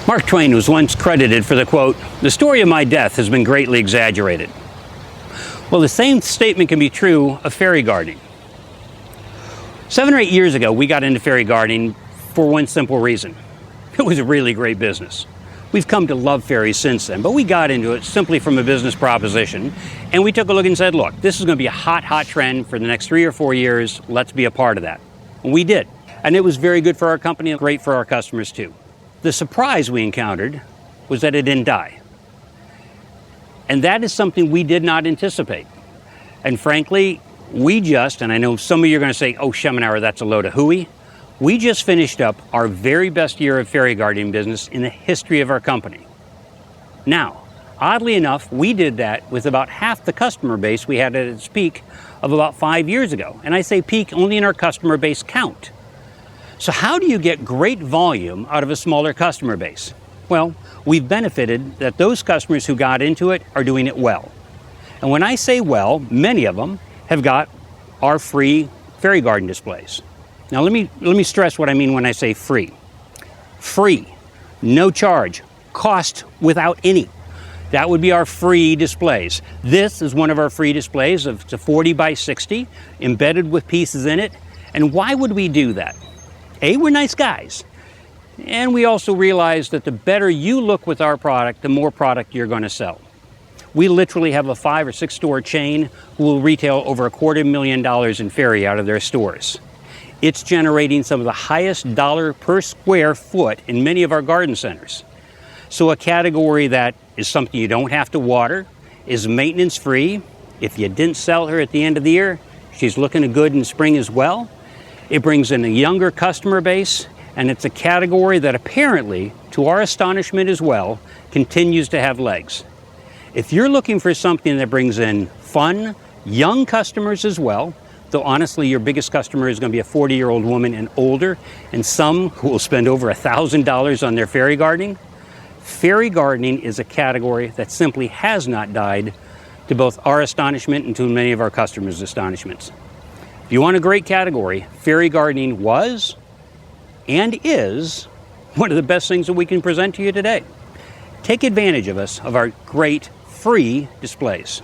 Mark Twain was once credited for the quote, "The story of my death has been greatly exaggerated." Well, the same statement can be true of fairy gardening. 7 or 8 years ago, we got into fairy gardening for one simple reason. It was a really great business. We've come to love fairies since then, but we got into it simply from a business proposition, and we took a look and said, look, this is going to be a hot trend for the next 3 or 4 years. Let's be a part of that. And we did. And it was very good for our company and great for our customers too. The surprise we encountered was that it didn't die. And that is something we did not anticipate. And frankly, and I know some of you are going to say, oh, Schemenauer, that's a load of hooey. We just finished up our very best year of fairy gardening business in the history of our company. Now, oddly enough, we did that with about half the customer base we had at its peak of about 5 years ago. And I say peak only in our customer base count. So how do you get great volume out of a smaller customer base? Well, we've benefited that those customers who got into it are doing it well. And when I say well, many of them have got our free fairy garden displays. Now let me stress what I mean when I say free. Free, no charge, cost without any. That would be our free displays. This is one of our free displays. It's a 40 by 60, embedded with pieces in it. And why would we do that? A, we're nice guys. And we also realize that the better you look with our product, the more product you're going to sell. We literally have a 5 or 6 store chain who will retail over $250,000 in fairy out of their stores. It's generating some of the highest dollar per square foot in many of our garden centers. So a category that is something you don't have to water, is maintenance free. If you didn't sell her at the end of the year, she's looking good in spring as well. It brings in a younger customer base, and it's a category that apparently, to our astonishment as well, continues to have legs. If you're looking for something that brings in fun, young customers as well, though honestly your biggest customer is going to be a 40-year-old woman and older, and some who will spend over $1,000 on their fairy gardening is a category that simply has not died, to both our astonishment and to many of our customers' astonishments. If you want a great category, fairy gardening was and is one of the best things that we can present to you today. Take advantage of our great free displays.